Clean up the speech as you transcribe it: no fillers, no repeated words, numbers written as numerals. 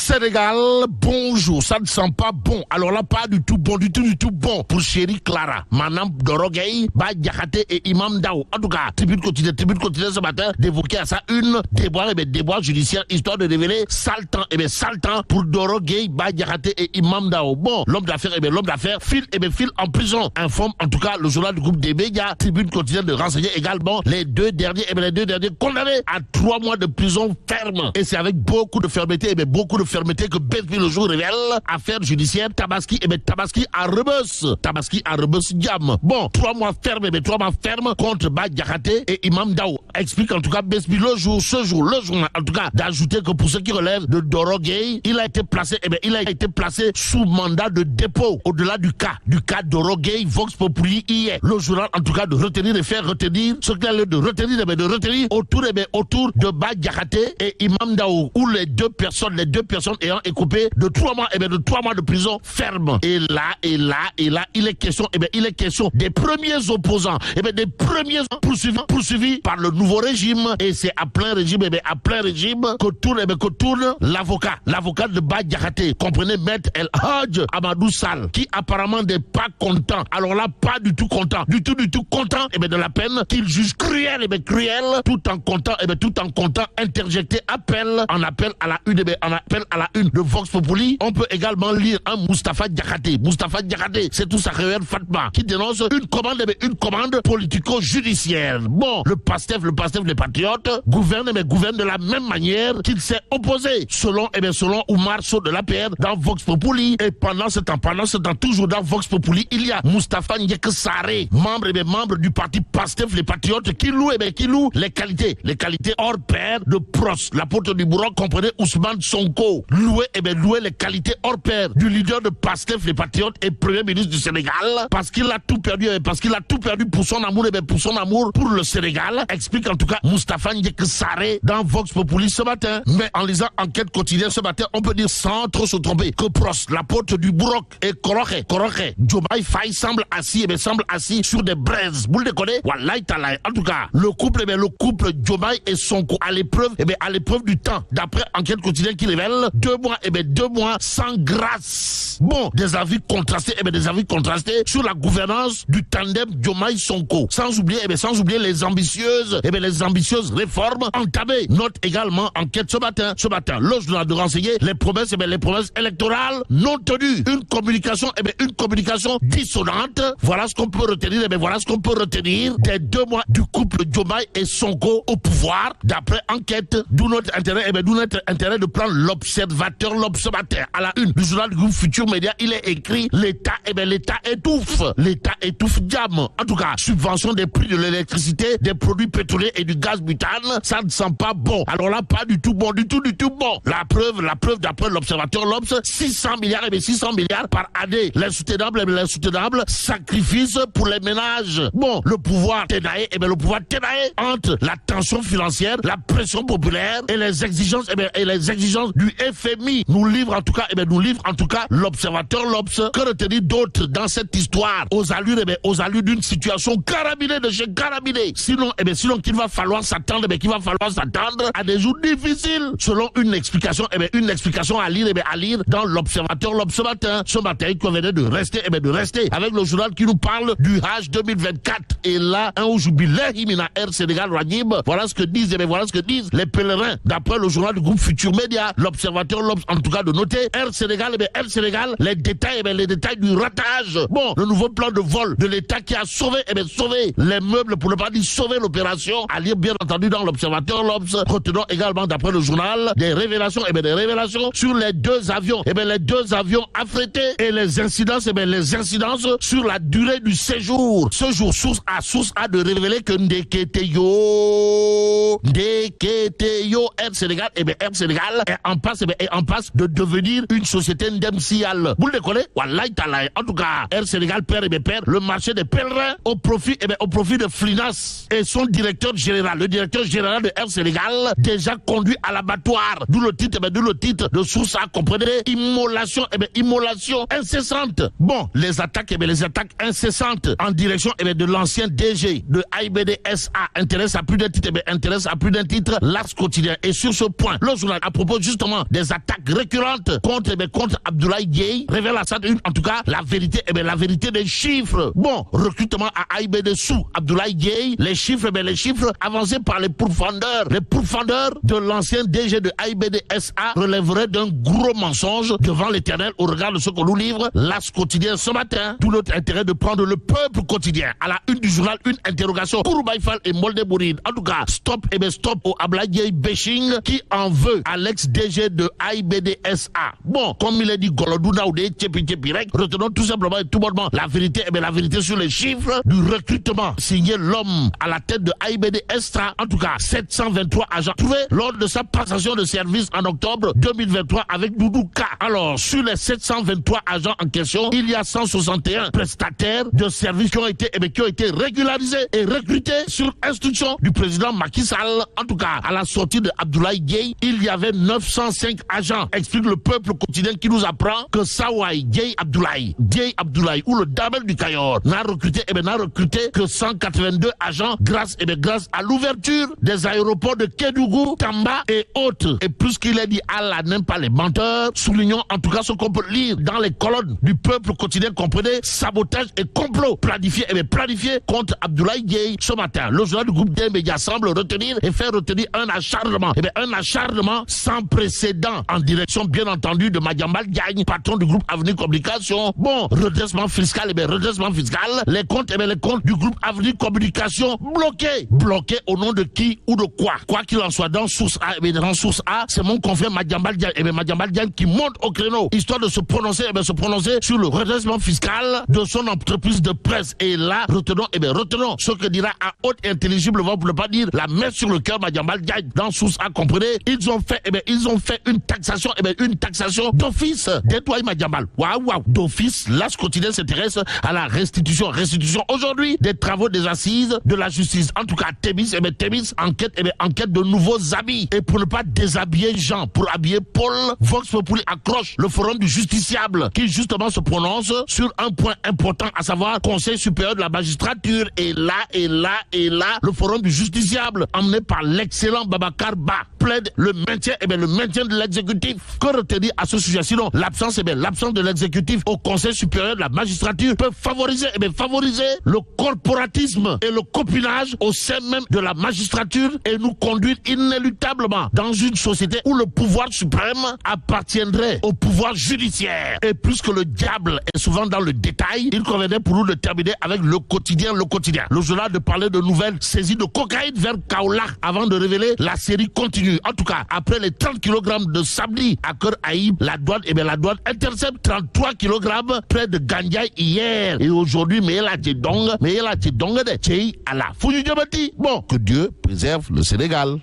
Sénégal, bonjour, ça ne sent pas bon. Alors là, pas du tout bon, du tout bon pour chérie Clara, Madame Dorogay, Diakhaté et Imam Ndao. En tout cas, tribune continue ce matin d'évoquer à ça une déboire judiciaire, histoire de révéler sale temps pour Dorogay, Diakhaté et Imam Ndao. Bon, l'homme d'affaires file en prison. Informe en tout cas le journal du groupe des médias. Tribune continue de renseigner également les deux derniers condamnés à 3 mois de prison ferme. Et c'est avec beaucoup de fermeté que Besbi le jour révèle affaire judiciaire Tabaski à Rebeuss Diam. Bon, 3 mois ferme contre Diakhaté et Imam Ndao. Explique en tout cas Besbi le jour, ce jour, le journal en tout cas d'ajouter que pour ce qui relève de Dorogay, il a été placé sous mandat de dépôt. Au-delà du cas Dorogay, Vox Populi hier. Le journal en tout cas de retenir et faire retenir ce qu'il a lieu de retenir autour de Diakhaté et Imam Ndao, où les deux personnes ayant écopé de 3 mois de prison ferme. Et là, il est question des premiers opposants, des premiers poursuivis par le nouveau régime. Et c'est à plein régime que tourne l'avocat de Diakhaté. Comprenez, Maître El Hadj Amadou Sall, qui apparemment n'est pas content. Alors là, pas du tout content de la peine qu'il juge cruelle, tout en comptant interjecter appel à la une de Vox Populi. On peut également lire un Moustapha Diakhaté, c'est tout ça révèle Fatma, qui dénonce une commande politico-judiciaire. Bon, le PASTEF, les patriotes, gouverne de la même manière qu'il s'est opposé, selon Oumar Sow de l'APR dans Vox Populi. Et pendant ce temps, toujours dans Vox Populi, il y a Moustapha Ndiek Sarré, membre du parti PASTEF, les patriotes, qui loue les qualités hors pair de Pros, l'apôtre du bourreau, comprenez Ousmane Sonko. Louer les qualités hors pair du leader de PASTEF, les patriotes et premier ministre du Sénégal, parce qu'il a tout perdu pour son amour, pour le Sénégal, explique en tout cas Moustapha Ndiek Sarré dans Vox Populi ce matin. Mais en lisant Enquête quotidienne ce matin, on peut dire sans trop se tromper que Pros, l'apôtre du bourreau et Koroche, Diomaye Faye semble assis sur des braises. Vous le déconnez? Wallahi talaï. En tout cas, le couple Diomaye et Sonko à l'épreuve du temps, d'après Enquête quotidienne qui révèle 2 mois sans grâce. Bon, des avis contrastés sur la gouvernance du tandem Diomaye Sonko. Sans oublier les ambitieuses réformes entamées. Note également Enquête ce matin, le journal de renseigner les promesses électorales non tenues. Une communication dissonante. Voilà ce qu'on peut retenir des 2 mois du couple Diomaye et Sonko au pouvoir, d'après Enquête. D'où notre intérêt de prendre l'observateur à la une du journal du groupe Futur Média. Il est écrit l'État étouffe Diam. En tout cas, subvention des prix de l'électricité, des produits pétroliers et du gaz butane, ça ne sent pas bon. Alors là, pas du tout bon. La preuve d'après l'observateur l'Obs, 600 milliards par année. L'insoutenable sacrifice pour les ménages. Bon, le pouvoir ténaillé entre la tension financière, la pression populaire et les exigences du FMI. Nous livre en tout cas l'observateur l'Obs. Que retenir d'autre dans cette histoire aux allures d'une situation carabinée de chez carabiné. Sinon qu'il va falloir s'attendre à des jours difficiles, selon une explication à lire dans l'observateur l'Obs ce matin il convenait de rester avec le journal qui nous parle du Hajj 2024. Et là, un jubilé Himina Air Sénégal Rajib. Voilà ce que disent les pèlerins d'après le journal du groupe Futur Média. L'observateur l'Obs en tout cas de noter Air Sénégal, les détails du ratage. Bon, le nouveau plan de vol de l'État qui a sauvé les meubles, pour ne pas dire sauver l'opération, à lire bien entendu dans l'observateur l'Obs. Retenons également d'après le journal des révélations sur les 2 avions affrétés et les incidences sur la durée du séjour. Ce jour, source A de révéler que Ndeketeyo Air Sénégal est en passe de devenir une société ndemsial. Vous le connaissez? Wallahi talaï. En tout cas, Air Sénégal perd le marché des pèlerins au profit de Flinas et son directeur général. Le directeur général de Air Sénégal déjà conduit à l'abattoir. D'où le titre de source A, comprenez, immolation incessante. Bon, les attaques incessantes en direction de l'ancien DG de AIBD-SA intéresse à plus d'un titre, l'As quotidien. Et sur ce point, le journal, à propos justement des attaques récurrentes contre Abdoulaye Dieye révèle à Sad 1, en tout cas, la vérité des chiffres. Bon, recrutement à AIBD sous Abdoulaye Dieye, les chiffres avancés par les pourfendeurs. Les pourfendeurs de l'ancien DG de AIBD SA relèveraient d'un gros mensonge devant l'Éternel au regard de ce qu'on nous livre l'As quotidien ce matin. Tout notre intérêt de prendre le peuple quotidien à la une du journal, une interrogation. Kouroubaïfal et Molde Bourine. En tout cas, stop au Abdoulaye Dieye bashing qui en veut à l'ex-DG de AIBD SA. Bon, comme il est dit Golodouna ou des Tchepi-Tchepirek, retenons tout simplement et tout bonnement la vérité sur les chiffres du recrutement signé l'homme à la tête de AIBD SA. En tout cas, 723 agents trouvés lors de sa passation de service en octobre 2023 avec Doudouka. Alors, sur les 723 agents en question, il y a 161 prestataires de services qui ont été régularisés et recrutés sur instruction du président Macky Sall. En tout cas, à la sortie de Abdoulaye Dieye, il y avait 905 agents. Explique le peuple quotidien qui nous apprend que Sawai Dieye Abdoulaye ou le Damel du Cayor n'a recruté que 182 agents grâce à l'ouverture des aéroports de Kédougou, Tamba et autres. Et plus qu'il est dit, Allah n'aime pas les menteurs. Soulignons en tout cas ce qu'on peut lire dans les colonnes du peuple quotidien, comprenez, sabotage et complot planifié contre Abdoulaye Dieye ce matin. Le journal du groupe des médias semble faire retenir un acharnement sans précédent en direction bien entendu de Madiambal Diagne, patron du groupe Avenir Communication. Bon, redressement fiscal, les comptes du groupe Avenir Communication bloqués au nom de qui ou de quoi. Quoi qu'il en soit, dans source A, c'est mon confrère Madiambal Diagne qui monte au créneau, histoire de se prononcer sur le redressement fiscal de son entreprise de presse. Et là, retenons ce que dira à haute et intelligible voix, pour ne pas dire la main sur le cœur Madiambal Diagne. Dans source A, comprenez, ils ont fait une taxation d'office. Détoile Madiambal. Waouh, d'office. L'As quotidien s'intéresse à la restitution aujourd'hui des travaux des assises de la justice. En tout cas, Thémis enquête de nouveaux habits. Et pour ne pas déshabiller Jean, pour habiller Paul, Vox Populi accroche le forum du justiciable qui justement se prononce sur un point important, à savoir Conseil supérieur de la magistrature. Et là, le forum du justiciable, emmené par l'excellent Babacar Ba, plaide le maintien de l'exécutif. Que retenir à ce sujet? Sinon, l'absence de l'exécutif au Conseil supérieur de la magistrature peut favoriser le corporatisme et le copinage au sein même de la magistrature et nous conduire inéluctablement dans une société où le pouvoir suprême appartiendrait au pouvoir judiciaire. Et puisque le diable est souvent dans le détail, il convenait pour nous de terminer avec le quotidien. Le journal de parler de nouvelles saisies de cocaïne vers Kaolack avant de révéler la série continue. En tout cas, après les 30 kg de sabli à Cœur Haïb, la douane intercepte 33 kg près de Gandiaï hier. Et aujourd'hui, mais elle a dit donc de Tchei à la Founou Diabati. Bon, que Dieu préserve le Sénégal.